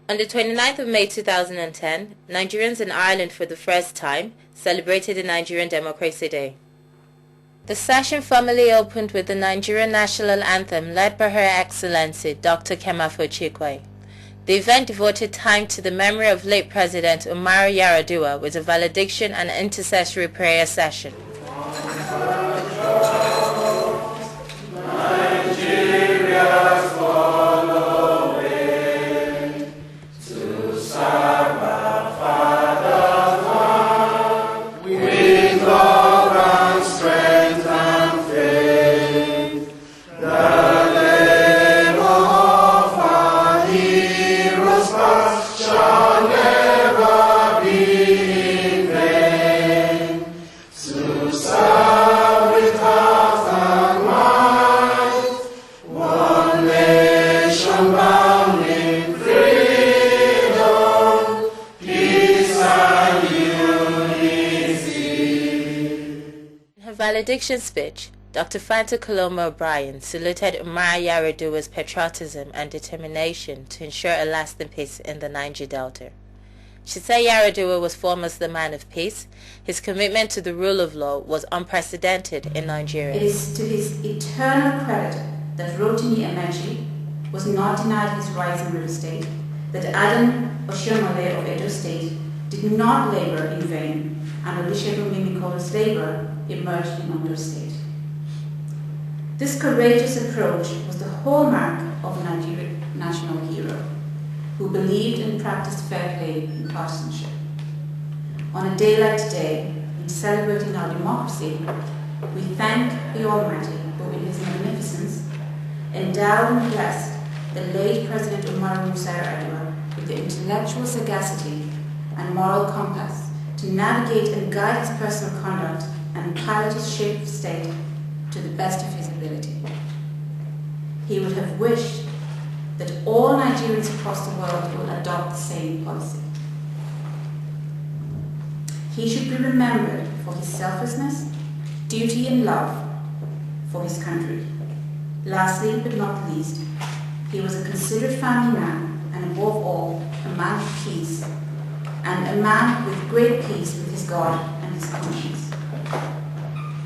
On the 29th of May 2010, Nigerians in Ireland for the first time celebrated the Nigerian Democracy Day. The session formally opened with the Nigerian National Anthem led by Her Excellency Dr. Kemafo Chikwe. The event devoted time to the memory of late President Umaru Yar'Adua with a valediction and intercessory prayer session. Valediction speech, Dr. Fanta Coloma O'Brien saluted Umaru Yar'Adua's patriotism and determination to ensure a lasting peace in the Niger Delta. She said Yar'Adua was foremost the man of peace. His commitment to the rule of law was unprecedented in Nigeria. It is to his eternal credit that Rotimi Amaechi was not denied his rights in real estate, that Adam Oshiomhole of Edo State did not labor in vain, and Olusegun Mimikolo's labor emerged in Ondo State. This courageous approach was the hallmark of a Nigerian national hero who believed and practiced fair play and partisanship. On a day like today, in celebrating our democracy, we thank the Almighty who in His magnificence endowed and blessed the late President Umaru Musa Yar'Adua with the intellectual sagacity and moral compass to navigate and guide his personal conduct and pilot his ship of state to the best of his ability. He would have wished that all Nigerians across the world will adopt the same policy. He should be remembered for his selflessness, duty and love for his country. Lastly, but not least, he was a considered family man and above all, a man of peace, and a man with great peace with his God and his conscience.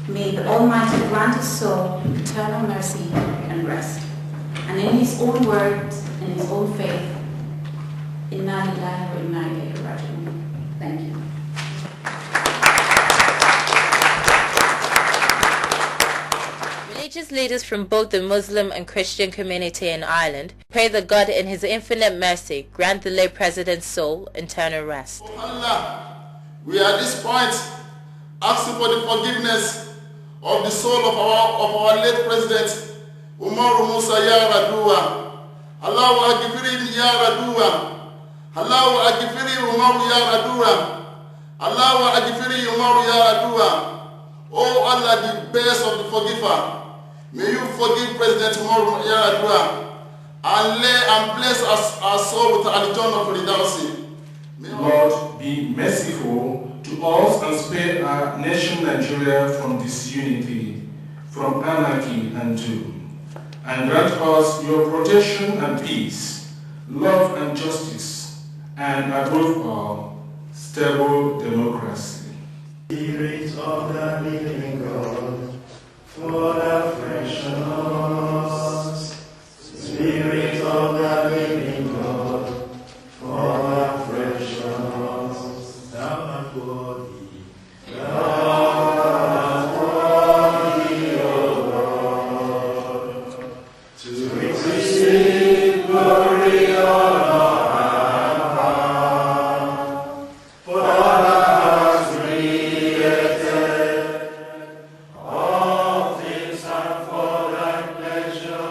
May the Almighty grant his soul eternal mercy and rest. And in his own words and his own faith, Inna lillahi wa inna ilayhi raji'un. Thank you. Religious leaders from both the Muslim and Christian community in Ireland pray that God in His infinite mercy grant the late President's soul eternal rest. Oh Allah, we are at this point asking for the forgiveness of the soul of our late President Umaru Musa Yar'Adua. Allahu Akbar Yar'Adua. Allahu Akbar Umaru Yar'Adua. Allahu Akbar Umaru Yar'Adua. Oh Allah, the best of the forgiver, may you forgive President Umaru Yar'Adua and bless our soul with Al-Jannah for the Dawsi. Lord, be merciful to us and spare our nation Nigeria from disunity, from anarchy and doom, and grant us your protection and peace, love and justice, and above all, stable democracy. Spirit of the living God, fall afresh on us. Spirit of the living God, fall afresh on us. Thou art worthy, thou art worthy, O Lord, to receive glory, honor, and power. For thou hast created all things, are for thy pleasure.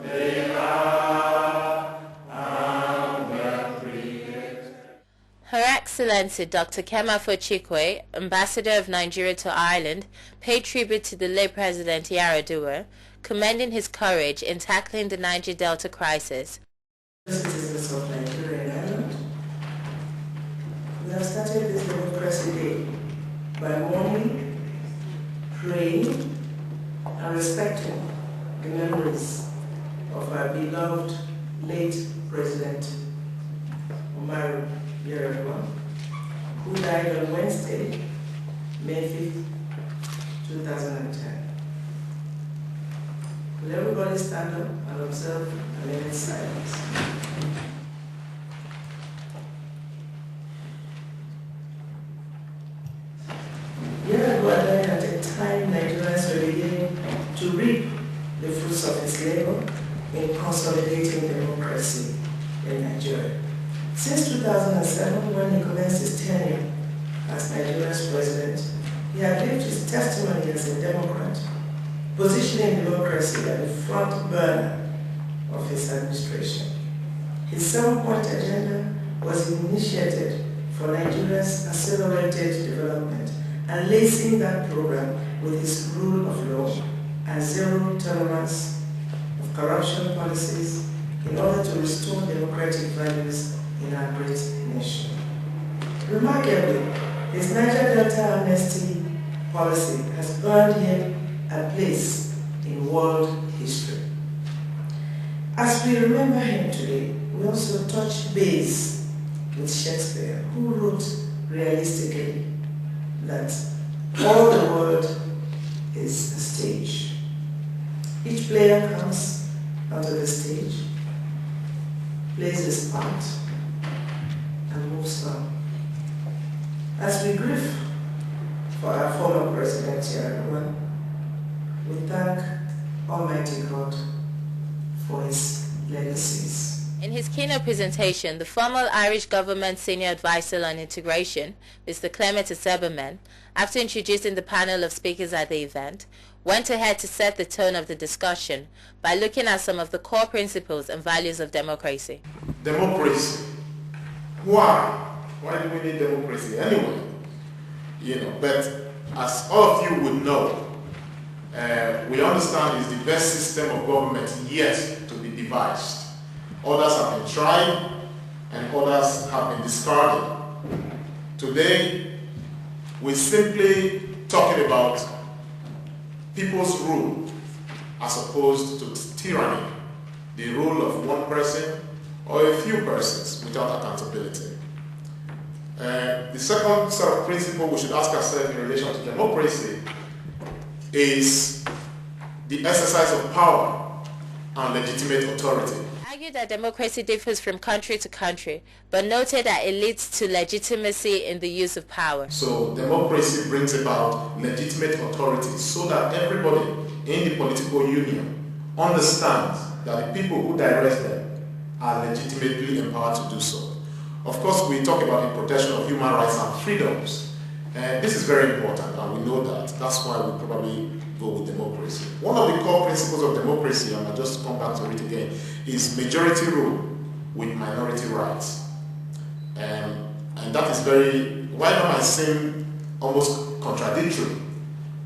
They are and were created. Her Excellency Dr. Kemafo Chikwe, Ambassador of Nigeria to Ireland, paid tribute to the late President Yar'Adua, commending his courage in tackling the Niger Delta crisis. Citizens of Nigeria and Ireland, we have started this Democracy Day by mourning, praying, and respecting the memories of our beloved late President Umaru Yar'Adua, who died on Wednesday, May 5th, 2010. Will everybody stand up and observe a minute's silence? Yar'Adua died at a time Nigerians were beginning to reap the fruits of his labor in consolidating democracy in Nigeria. Since 2007, when he commenced his tenure as Nigeria's president, he had lived his testimony as a Democrat, positioning democracy at the front burner of his administration. His 7-point agenda was initiated for Nigeria's accelerated development and lacing that program with his rule of law and zero tolerance of corruption policies in order to restore democratic values in our great nation. Remarkably, his Niger Delta amnesty policy has earned him a place in world history. As we remember him today, we also touch base with Shakespeare, who wrote realistically that all the world is a stage. Each player comes onto the stage, plays his part, and moves on. As we grieve for our former president, Yar'Adua, we thank Almighty God for his legacies. In his keynote presentation, the former Irish government senior advisor on integration, Mr. Clement Asebamen, after introducing the panel of speakers at the event, went ahead to set the tone of the discussion by looking at some of the core principles and values of democracy. Democracy. Why? Why do we need democracy anyway? But as all of you would know, we understand it's the best system of government yet to be devised. Others have been tried and others have been discarded. Today, we're simply talking about people's rule as opposed to tyranny, the rule of one person or a few persons without accountability. The second set of principles we should ask ourselves in relation to democracy is the exercise of power and legitimate authority. Argued that democracy differs from country to country, but noted that it leads to legitimacy in the use of power. So democracy brings about legitimate authority so that everybody in the political union understands that the people who direct them are legitimately empowered to do so. Of course, we talk about the protection of human rights and freedoms. This is very important, and we know that. That's why we probably go with democracy. One of the core principles of democracy, and I'll just come back to it again, is majority rule with minority rights. And that is why that might seem almost contradictory,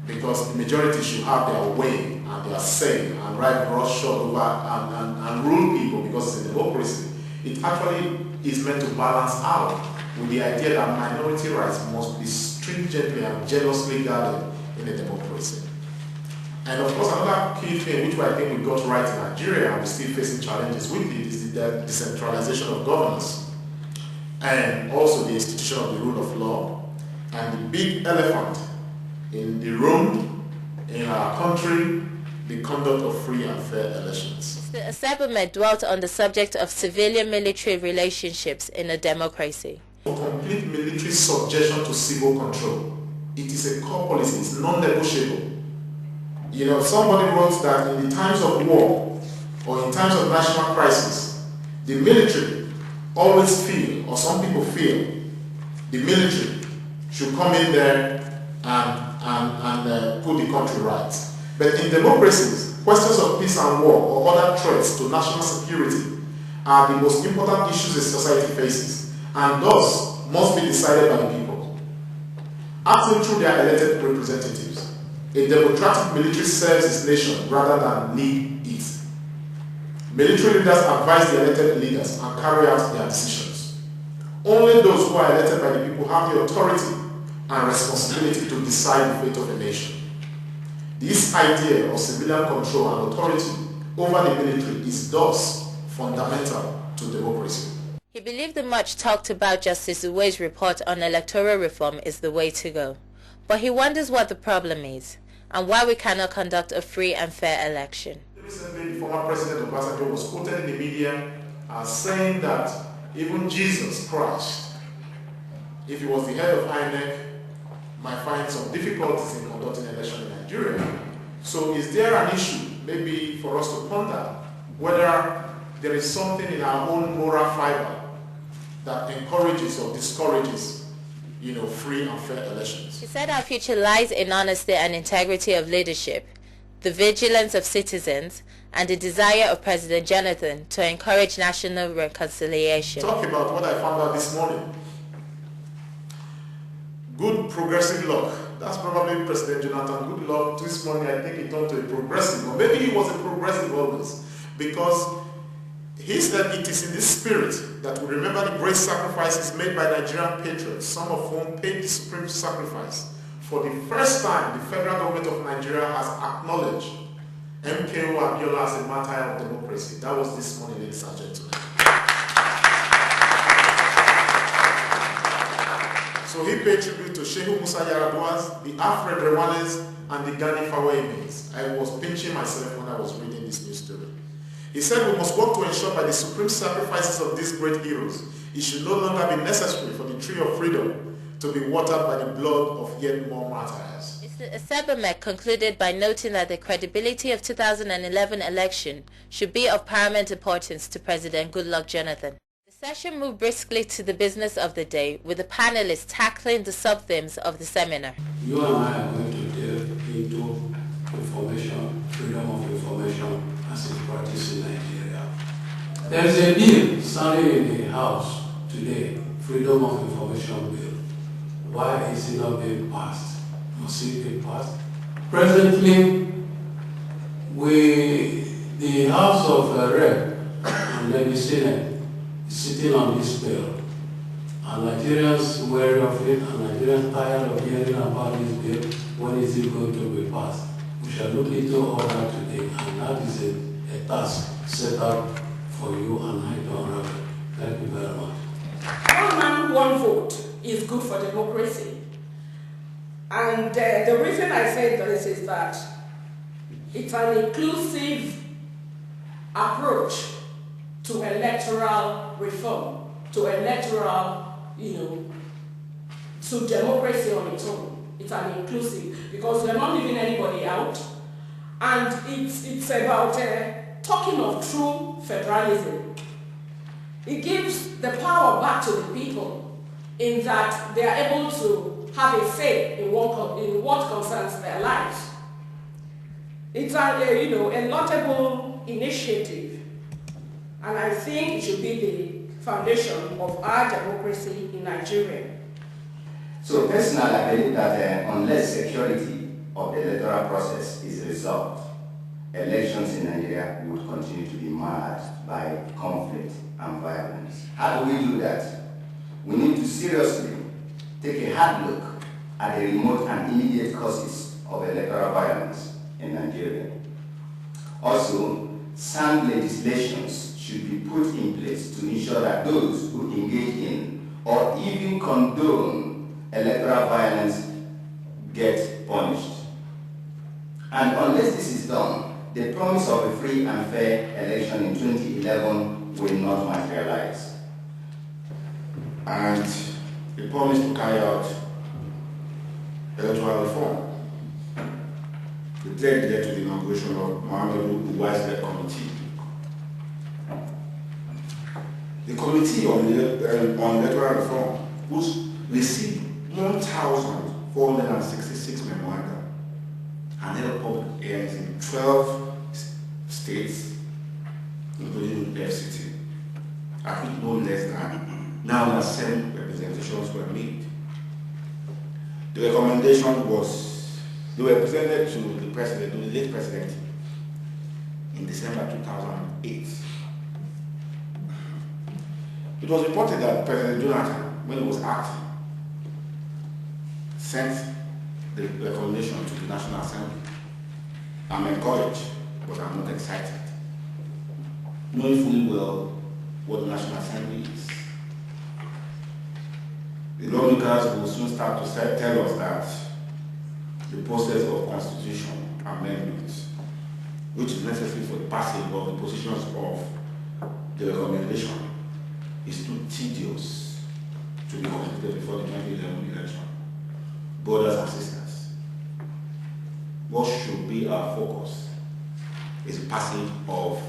because the majority should have their way and their say and ride roughshod over and rule people because it's a democracy. It actually is meant to balance out with the idea that minority rights must be stringently and jealously guarded in a democracy. And of course, another key thing which I think we got right in Nigeria and we're still facing challenges with it is the decentralization of governance and also the institution of the rule of law and the big elephant in the room in our country, the conduct of free and fair elections. Mr. Asebamen dwelt on the subject of civilian-military relationships in a democracy. For complete military subjection to civil control. It is a core policy, it's non-negotiable. Somebody wrote that in the times of war or in times of national crisis, the military always feel, or some people feel, the military should come in there and put the country right. But in democracies, questions of peace and war or other threats to national security are the most important issues a society faces, and thus must be decided by the people. Acting through their elected representatives, a democratic military serves its nation rather than lead it. Military leaders advise the elected leaders and carry out their decisions. Only those who are elected by the people have the authority and responsibility to decide the fate of a nation. This idea of civilian control and authority over the military is thus fundamental to democracy. He believe the much talked about Justice Uwe's report on electoral reform is the way to go. But he wonders what the problem is and why we cannot conduct a free and fair election. Recently, the former President Obasanjo was quoted in the media as saying that even Jesus Christ, if he was the head of INEC, might find some difficulties in conducting an election in Nigeria. So is there an issue, maybe for us to ponder, whether there is something in our own moral fiber that encourages or discourages, free and fair elections? He said our future lies in honesty and integrity of leadership, the vigilance of citizens, and the desire of President Jonathan to encourage national reconciliation. Talk about what I found out this morning. Good progressive luck. That's probably President Jonathan. Good luck. This morning I think he turned to a progressive, or maybe he was a progressive always, because he said it is in this spirit that we remember the great sacrifices made by Nigerian patriots, some of whom paid the supreme sacrifice. For the first time, the federal government of Nigeria has acknowledged MKO Abiola as a martyr of democracy. That was this morning, ladies and gentlemen. So he paid tribute to Shehu Musa Yar'Aduas, the Alfred Rewales, and the Gani Fawehinmis. I was pinching myself when I was reading this news story. He said we must work to ensure by the supreme sacrifices of these great heroes, it should no longer be necessary for the tree of freedom to be watered by the blood of yet more martyrs. Sebamek concluded by noting that the credibility of 2011 election should be of paramount importance to President Goodluck Jonathan. The session moved briskly to the business of the day, with the panelists tackling the sub-themes of the seminar. You and I are going to delve into information, freedom of information as it's practiced in Nigeria. There is a bill standing in the House today, Freedom of Information Bill. Why is it not being passed? Must it be passed? Presently, the House of Rep and then the Senate is sitting on this bill. And Nigerians wary of it, and Nigerians tired of hearing about this bill. When is it going to be passed? We shall look into all that today, and that is a task set up for you and I to unravel. Thank you very much. One man, one vote is good for democracy. And the reason I say this is that it's an inclusive approach to electoral reform, to electoral, to democracy on its own. It's an inclusive, because we're not leaving anybody out. And it's about talking of true federalism. It gives the power back to the people in that they are able to have a say in what concerns their lives. It's a laudable initiative, and I think it should be the foundation of our democracy in Nigeria. So personally, I believe that unless security of the electoral process is resolved, elections in Nigeria would continue to be marred by conflict and violence. How do we do that? We need to seriously take a hard look at the remote and immediate causes of electoral violence in Nigeria. Also, sound legislations should be put in place to ensure that those who engage in or even condone electoral violence get punished. And unless this is done, the promise of a free and fair election in 2011 will not materialize. And the promise to carry out electoral reform. The pledge led to the inauguration of Mohamed Buhari's committee. The committee on electoral reform received 1,466 memoranda and held public hearings in 12 states, including FCT, at which no less than 7 representations were made. The recommendation was, they were presented to the president, to the late president, in December 2008. It was reported that President Jonathan, when he was acting, sent the recommendation to the National Assembly. I'm encouraged, but I'm not excited. Knowing fully well what the National Assembly is, the lawmakers will soon start to tell us that the process of constitution amendment, which is necessary for the passage of the positions of the recommendation, is too tedious to be completed before the 2011 election. Brothers and sisters, what should be our focus is the passage of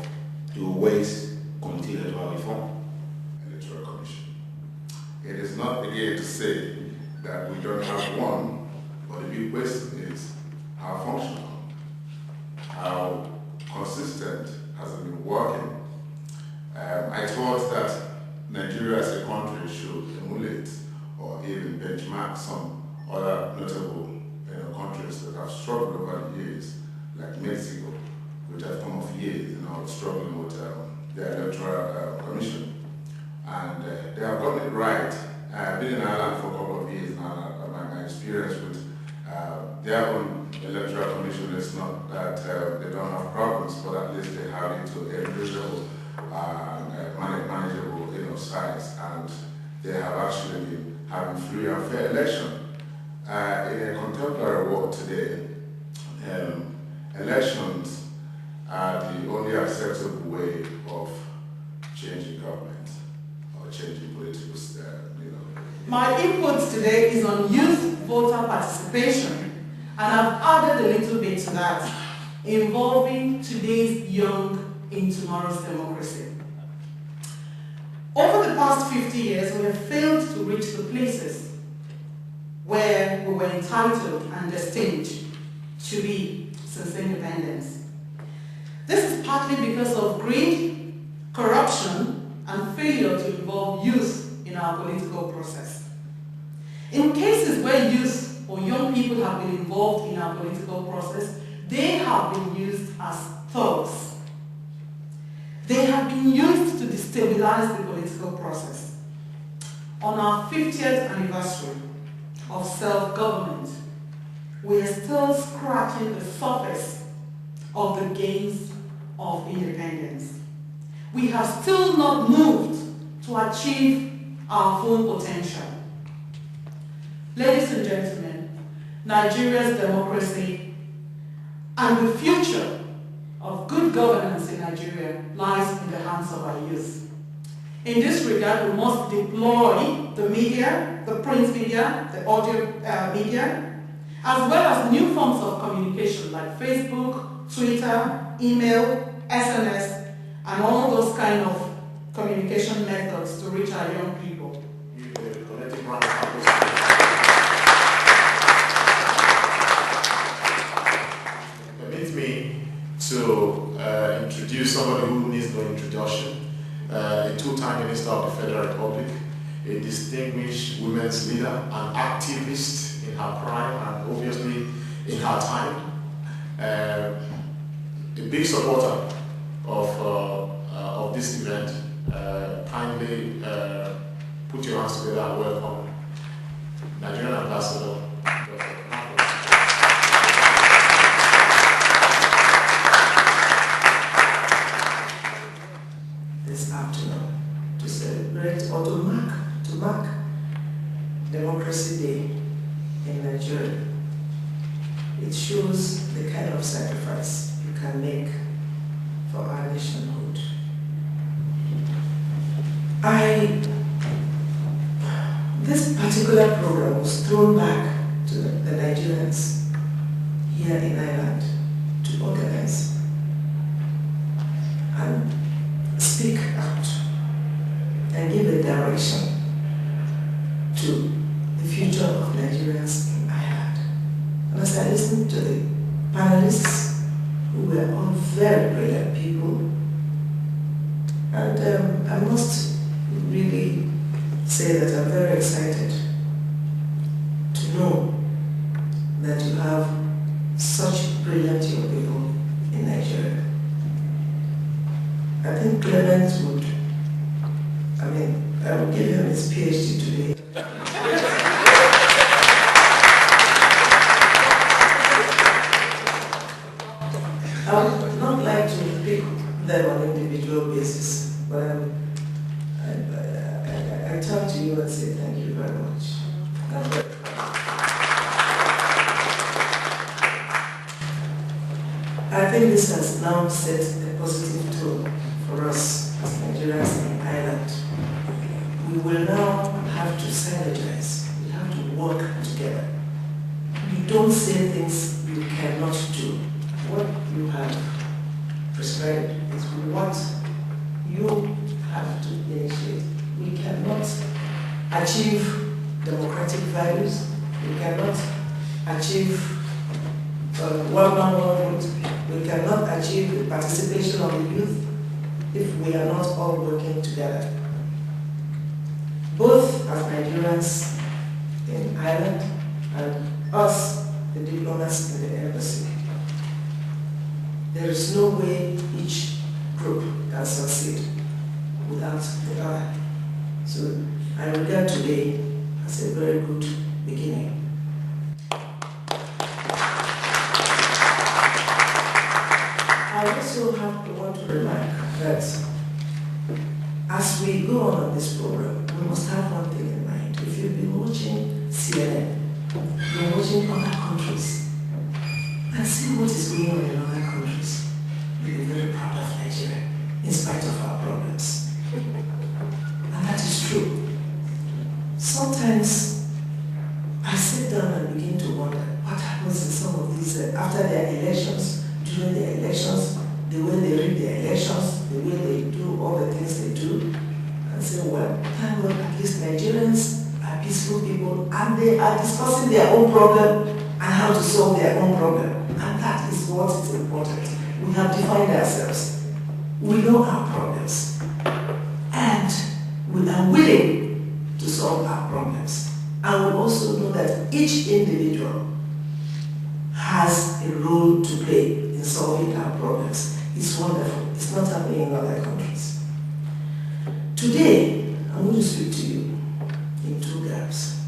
the Ways Committee Electoral Reform. Electoral Commission. It is not again to say that we don't have one, but the big question is how functional, how consistent has it been working. I thought that Nigeria as a country should emulate or even benchmark some other notable countries that have struggled over the years, like Mexico, which have come of years struggling with their electoral commission. And they have gotten it right. I've been in Ireland for a couple of years now. My experience with their own electoral commission is not that they don't have problems, but at least they have it to a reasonable manageable size, and they have actually been having free and fair election. In a contemporary world today, elections are the only acceptable way of changing government or changing political My input today is on youth voter participation, and I've added a little bit to that, involving today's young in tomorrow's democracy. Over the past 50 years, we have failed to reach the places where we were entitled and destined to be since independence. This is partly because of greed, corruption, and failure to involve youth in our political process. In cases where youth or young people have been involved in our political process, they have been used as thugs. They have been used to destabilize the political process. On our 50th anniversary of self-government, we are still scratching the surface of the gains of independence. We have still not moved to achieve our full potential. Ladies and gentlemen, Nigeria's democracy and the future of good governance in Nigeria lies in the hands of our youth. In this regard, we must deploy the media, the print media, the audio media, as well as new forms of communication like Facebook, Twitter, email, SMS, and all those kind of communication methods to reach our young people. Permit me to introduce somebody who needs no introduction, a two-time Minister of the Federal Republic, a distinguished women's leader, an activist in her prime and obviously in her time, a big supporter of this event. Kindly put your hands together and welcome Nigerian Ambassador. This afternoon to celebrate or to mark Democracy Day in Nigeria. It shows the kind of sacrifice you can make for our nationhood. This particular program was thrown back to the Nigerians here in Ireland to organize and speak out and give a direction to the future of Nigerians in Ireland. And as I listened to the panelists, who were all very brilliant people, and I must really say that I'm very excited to know that you have such brilliant young people in Nigeria. I think Clement would, I would give him his PhD today. I would not like to pick them on an individual basis, but I turn to you and say thank you very much. I think this has now set a positive tone for us as Nigerians in Ireland. We will now have to synergize. We have to work together. We don't say things you cannot do. What you have prescribed is what you have to initiate. We cannot achieve democratic values. We cannot achieve one-man vote. We cannot achieve the participation of the youth if we are not all working together. Both as Nigerians in Ireland and us, the diplomats in the embassy. There is no way each group can succeed without the other. So I regard today as a very good beginning. I also want to remark that as we go on this program, we must have one thing in mind. If you've been watching CNN, you're watching other countries, and see what is going on in other countries, you'll be very proud of Nigeria, in spite of our problems. And that is true. Sometimes I sit down and begin to wonder what happens in some of these, after their elections, during the elections, the way they rig the elections, the way they do all the things they do, and say, well, thank God, at least Nigerians are peaceful people, and they are discussing their own problem and how to solve their own problem. And that is what is important. We have defined ourselves. We know our problems. And we are willing to solve our problems. And we also know that each individual has a role to play in solving our problems. It's wonderful. It's not happening in other countries. Today, I'm going to speak to you in two gaps.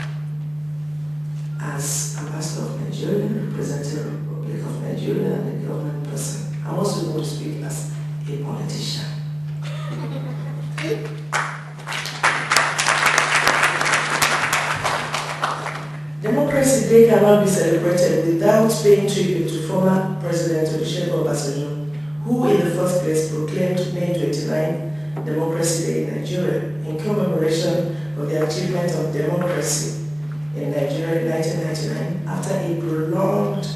As Ambassador of Nigeria, representing the Republic of Nigeria and a government person, I'm also going to speak as a politician. Democracy Day cannot be celebrated without paying tribute to former President Olusegun Obasanjo, who in the first place proclaimed May 29 Democracy Day in Nigeria in commemoration of the achievement of democracy in Nigeria in 1999 after a prolonged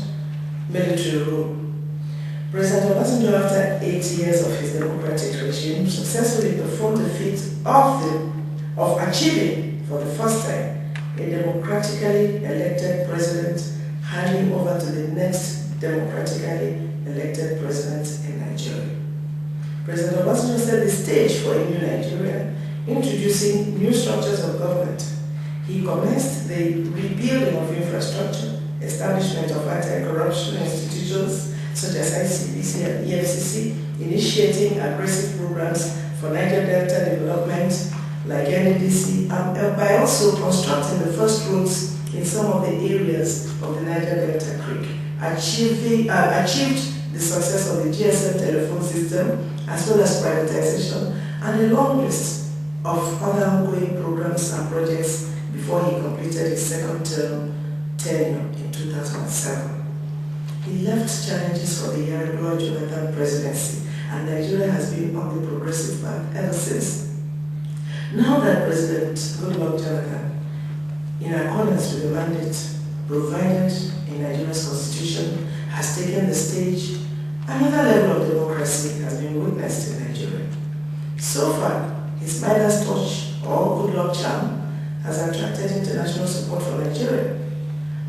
military rule. President Obasanjo, after 8 years of his democratic regime, successfully performed the feat of achieving for the first time a democratically elected president, handing over to the next democratically elected president in Nigeria. President Obasanjo set the stage for a new Nigeria, introducing new structures of government. He commenced the rebuilding of infrastructure, establishment of anti-corruption institutions such as ICPC and EFCC, initiating aggressive programs for Niger Delta development like NDC, and by also constructing the first roads in some of the areas of the Niger Delta Creek, achieved the success of the GSM telephone system, as well as privatization, and a long list of other ongoing programs and projects before he completed his second term tenure in 2007. He left challenges for the Yar'Adua Jonathan presidency, and Nigeria has been on the progressive path ever since. Now that President Goodluck Jonathan, in accordance with the mandate provided in Nigeria's constitution, has taken the stage, another level of democracy has been witnessed in Nigeria. So far, his Midas touch or good luck charm has attracted international support for Nigeria.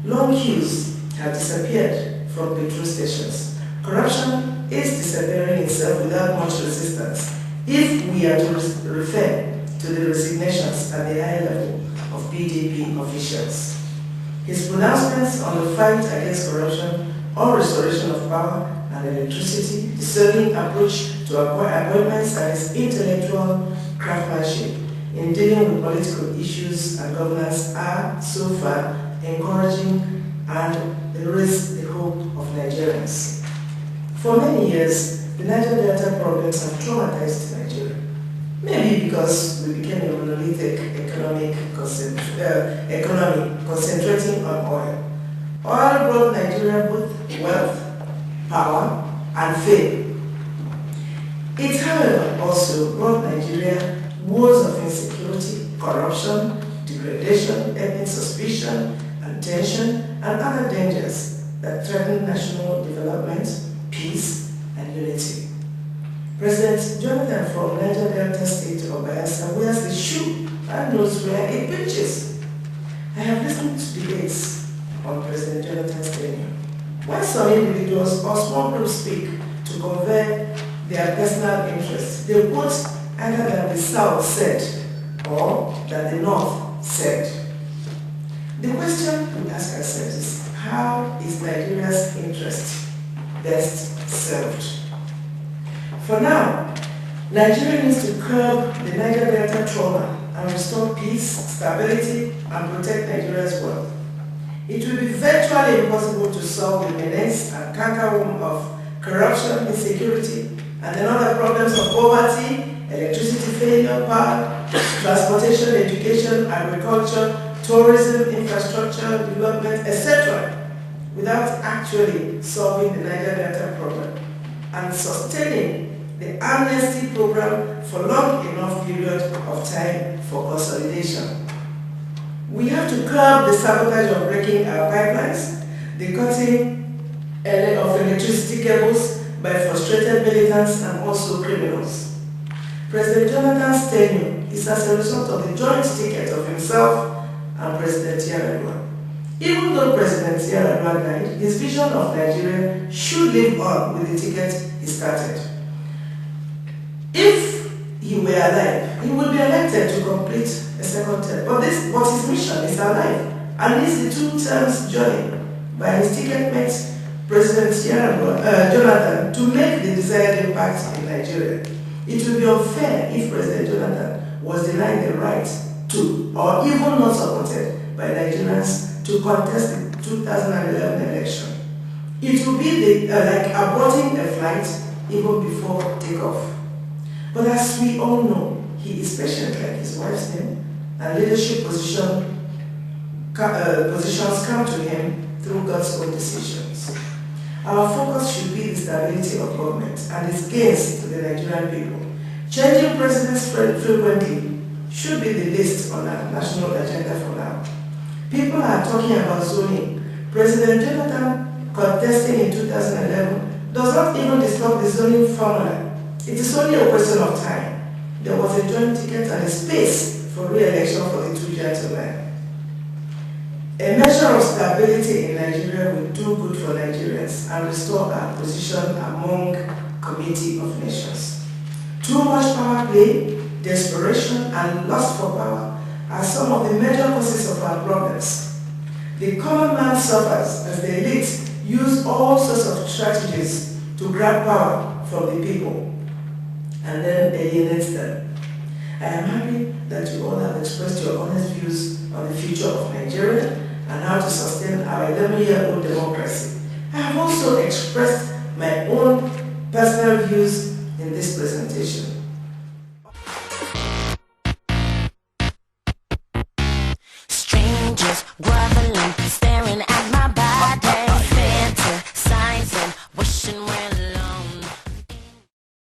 Long queues have disappeared from petrol stations. Corruption is disappearing itself without much resistance, if we are to refer to the resignations at the high level of PDP officials. His pronouncements on the fight against corruption or restoration of power and electricity, discerning approach to appointments, and his intellectual craftsmanship in dealing with political issues and governance are so far encouraging and they raise the hope of Nigerians. For many years, the Niger Delta problems have traumatized Nigeria. Maybe because we became a monolithic economy concentrating on oil. Oil brought Nigeria both wealth, power, and fame. It, however, also brought Nigeria wars of insecurity, corruption, degradation, ethnic suspicion, and tension, and other dangers that threaten national development, peace, and unity. President Jonathan from Niger Delta State of Bayelsa wears the shoe and knows where it pinches. I have listened to debates on President Jonathan's tenure. When some individuals or small groups speak to convey their personal interests, they quote either that the South said or that the North said. The question we ask ourselves is, how is Nigeria's interest best served? For now, Nigeria needs to curb the Niger Delta trauma and restore peace, stability, and protect Nigeria's wealth. It will be virtually impossible to solve the menace and cankerworm of corruption, insecurity, and then other problems of poverty, electricity failure, power, transportation, education, agriculture, tourism, infrastructure, development, etc., without actually solving the Niger Delta problem and sustaining the amnesty program for long enough period of time for consolidation. We have to curb the sabotage of breaking our pipelines, the cutting of electricity cables by frustrated militants and also criminals. President Jonathan's tenure is as a result of the joint ticket of himself and President Yar'Adua. Even though President Yar'Adua died, his vision of Nigeria should live on with the ticket he started. If he were alive, he would be elected to complete a second term. But his mission is alive, and is the 2 terms journey by his ticket mate, President Jonathan, to make the desired impact in Nigeria. It would be unfair if President Jonathan was denied the right to, or even not supported by Nigerians to contest the 2011 election. It would be like aborting a flight even before takeoff. But as we all know, he is patient like his wife's name, and leadership positions come to him through God's own decisions. Our focus should be the stability of government and its gains to the Nigerian people. Changing presidents frequently should be the least on our national agenda for now. People are talking about zoning. President Jonathan, contesting in 2011, does not even discuss the zoning formula. It is only a question of time. There was a joint ticket and a space for re-election for the 2 gentlemen. A measure of stability in Nigeria will do good for Nigerians and restore our position among committee of nations. Too much power play, desperation, and lust for power are some of the major causes of our problems. The common man suffers as the elite use all sorts of strategies to grab power from the people and then alienate them. I am happy that you all have expressed your honest views on the future of Nigeria and how to sustain our 11-year-old democracy. I have also expressed my own personal views in this presentation. Strangers groveling,